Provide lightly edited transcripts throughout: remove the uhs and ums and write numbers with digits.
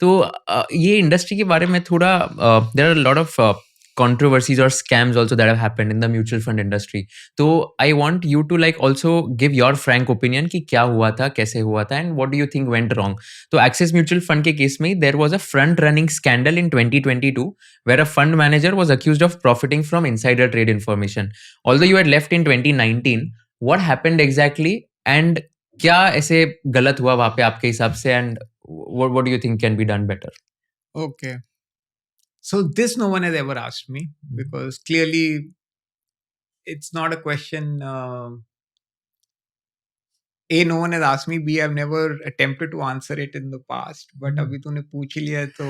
तो ये इंडस्ट्री के बारे में थोड़ा there are lot of controversies or scams also that have happened in the mutual fund industry. तो I want you to like also give your frank opinion कि क्या हुआ था, कैसे हुआ था, and what do you think went wrong. तो Axis Mutual Fund के केस में there was a front running scandal in 2022 where a fund manager was accused of profiting from insider trade information. Although you had left in 2019, what happened exactly and क्या ऐसे गलत हुआ वहाँ पे आपके हिसाब से, and what do you think can be done better? Okay. So this no one has ever asked me because clearly it's not a question. A, no one has asked me. B, I've never attempted to answer it in the past. But अभी तूने पूछ ही लिया तो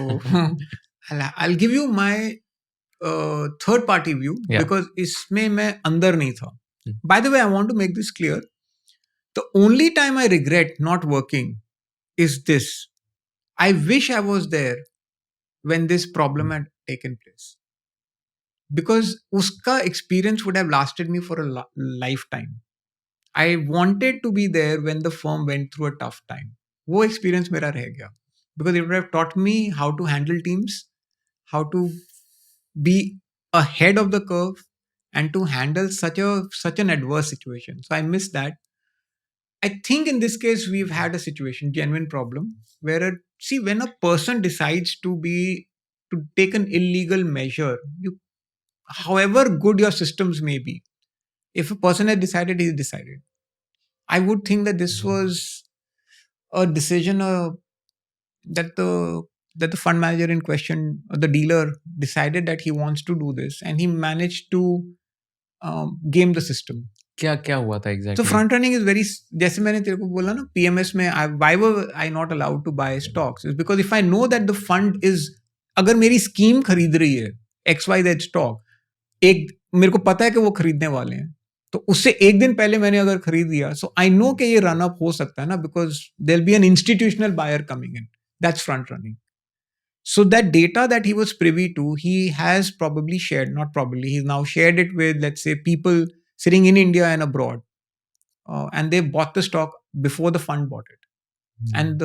I'll give you my third party view because इसमें मैं अंदर नहीं था. By the way, I want to make this clear. The only time I regret not working is this. I wish I was there when this problem had taken place. Because uska experience would have lasted me for a lifetime. I wanted to be there when the firm went through a tough time. वो experience मेरा रह गया. Because it would have taught me how to handle teams, how to be ahead of the curve, and to handle such an adverse situation. So I miss that. I think in this case, we've had a situation, genuine problem, where when a person decides to take an illegal measure, however good your systems may be, if a person has decided, he's decided. I would think that this was a decision that the fund manager in question, or the dealer, decided that he wants to do this, and he managed to game the system. क्या हुआ था exactly? So front running is very, जैसे मैंने तेरे को बोला ना, PMS में why were I not allowed to buy stocks? Is because if I know that the fund is, अगर मेरी स्कीम खरीद रही है XYZ स्टॉक, एक मेरे को पता है कि वो खरीदने वाले हैं, तो उससे एक दिन पहले मैंने अगर खरीद लिया, सो आई नो कि ये रन अप हो सकता है ना, because there will be an institutional buyer coming in. That's front running. So that data that he was privy to, he has probably shared, not probably, he's now shared it with, let's say, people sitting in India and abroad. And they bought the stock before the fund bought it. And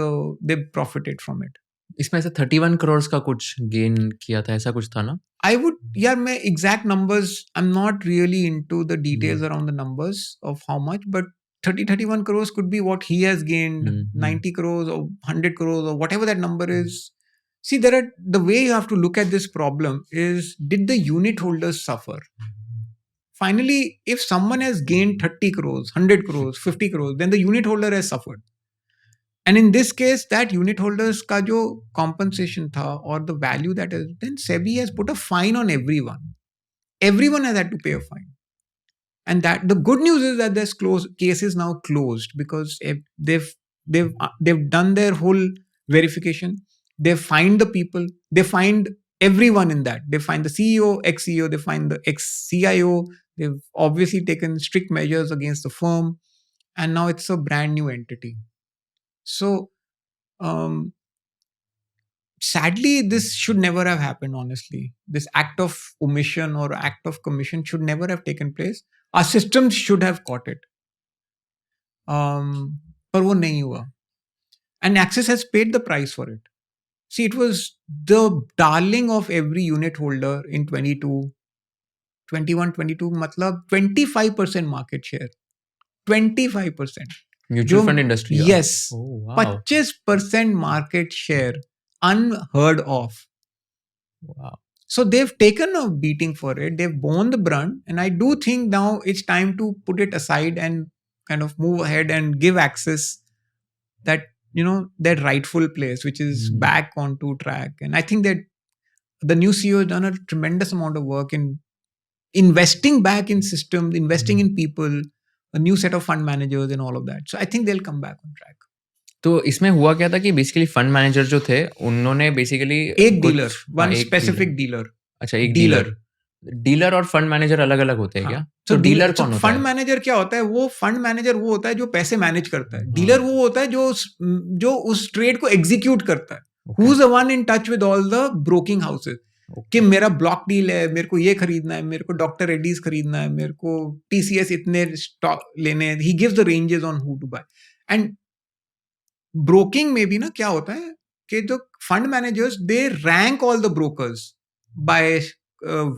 they profited from it. इसमें ऐसा 31 करोड़ का कुछ gain किया था, ऐसा कुछ था ना? I would, मैं exact numbers, I'm not really into the details around the numbers of how much, but 31 crores could be what he has gained, 90 crores or 100 crores or whatever that number is. See, the way you have to look at this problem is, did the unit holders suffer? Finally, if someone has gained 30 crores, 100 crores, 50 crores, then the unit holder has suffered. And in this case, that unit holders ka jo compensation tha, or the value that is, then SEBI has put a fine on everyone. Everyone has had to pay a fine. And that the good news is that this case is now closed, because they've done their whole verification. They find the people, they find everyone in that. They find the CEO, ex-CEO, they find the ex-CIO. They've obviously taken strict measures against the firm. And now it's a brand new entity. So, sadly, this should never have happened, honestly. This act of omission or act of commission should never have taken place. Our systems should have caught it. But wo nahi hua. And Axis has paid the price for it. See, it was the darling of every unit holder in 21, 22, matlab 25% market share. 25%. Mutual fund industry. Yes. Oh, wow. 25% market share. Unheard of. Wow. So they've taken a beating for it. They've borne the brunt. And I do think now it's time to put it aside and kind of move ahead and give Axis that, that rightful place, which is back onto track. And I think that the new CEO has done a tremendous amount of work in investing back in systems, investing in people, a new set of fund managers and all of that. So I think they'll come back on track. तो इसमें हुआ क्या था कि basically fund manager जो थे, उन्होंने basically एक डीलर, वन स्पेसिफिक डीलर. अच्छा, एक डीलर और फंड मैनेजर अलग अलग होते हैं क्या? तो डीलर कौन होता है? फंड मैनेजर क्या होता है? वो फंड मैनेजर वो होता है जो पैसे मैनेज करता है. डीलर वो होता है जो उस ट्रेड को एग्जीक्यूट करता है. Who is the one in touch with all the broking houses कि मेरा ब्लॉक डील है, मेरे को ये खरीदना है, मेरे को डॉक्टर रेड्डीज खरीदना है, मेरे को TCS इतने स्टॉक लेने हैं. He gives the ranges on who to buy. And broking में भी ना क्या होता है, कि the fund managers, they rank all the brokers by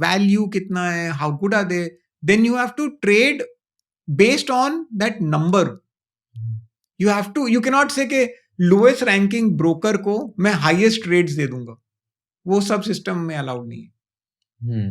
value कितना है, how good are they. Then you have to trade based on that number. You cannot say कि lowest ranking broker को मैं highest trades दे दूंगा. वो सब system में allowed नहीं है.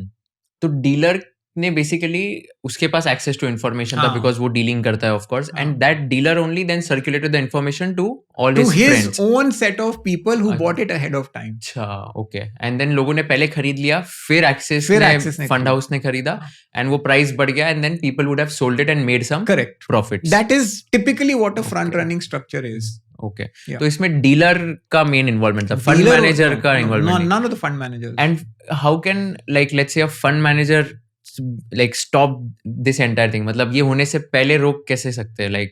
तो डीलर ने बेसिकली उसके पास एक्सेस टू इन्फॉर्मेशन था बिकॉज वो डीलिंग करता है of course and that dealer only then circulated the information to all his friends own set of people who bought it ahead of time. अच्छा okay and then लोगों ने पहले खरीद लिया फिर एक्सेस ने फंड हाउस ने खरीदा एंड वो प्राइस बढ़ गया and then people would have sold it and made some correct profits. That is typically what a front running structure is. Okay तो इसमें डीलर का मेन इन्वॉल्वमेंट था, फंड मैनेजर का involvement none of the fund manager. And how can like let's say a fund manager like stop this entire thing? मतलब ये होने से पहले रोक कैसे सकते हैं, like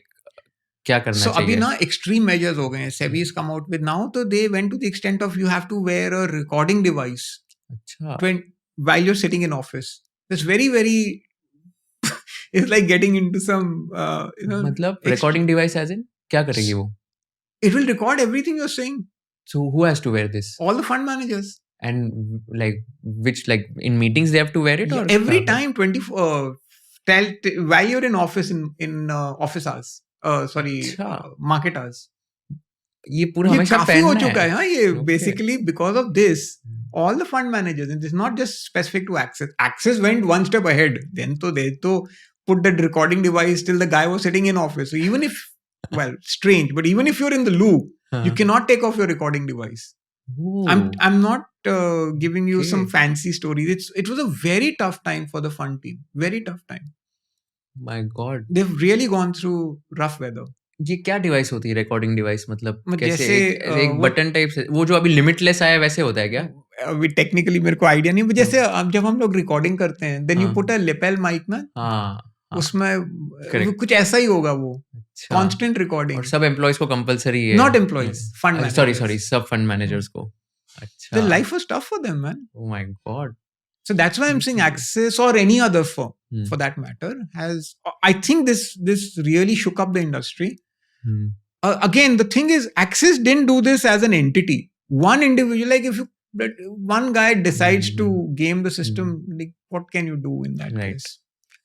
क्या करना चाहिए? अभी ना extreme measures हो गए हैं. SEBI has come out with now, तो they went to the extent of you have to wear a recording device. अच्छा. While you're sitting in office. It's very it's like getting into some मतलब recording device as in क्या करेगी वो? It will record everything you're saying. So who has to wear this? All the fund managers. And like which, like in meetings they have to wear it, or every time 24 while you're in office in office hours, market hours. ये पूरा हमेशा काफी हो चुका है. हाँ, ये basically because of this all the fund managers, and it's not just specific to Axis went one step ahead. Then they put that recording device till the guy was sitting in office. So even if strange, but even if you're in the loop, you cannot take off your recording device. Ooh. I'm not giving you some fancy stories. It was a very tough time for the fund team. Very tough time. My God. They've really gone through rough weather. ये क्या device होती है recording device? मतलब कैसे जैसे एक button type से, वो जो अभी लिमिटलेस आया वैसे होता है क्या? अभी टेक्निकली मेरे को आइडिया नहीं. जैसे जब हम लोग रिकॉर्डिंग करते हैं then you put a lapel mic ना. उसमें कुछ ऐसा ही होगा वो. Constant recording. और सब एम्प्लॉइज को कंपलसरी है? Not employees, fund managers. Sorry सब फंड मैनेजर्स को. The life was tough for them, man. Oh my God. So that's why I'm saying Axis or any other firm, for that matter, has. I think this really shook up the industry. Again, the thing is, Axis didn't do this as an entity. One individual, like if one guy decides to game the system, like what can you do in that case?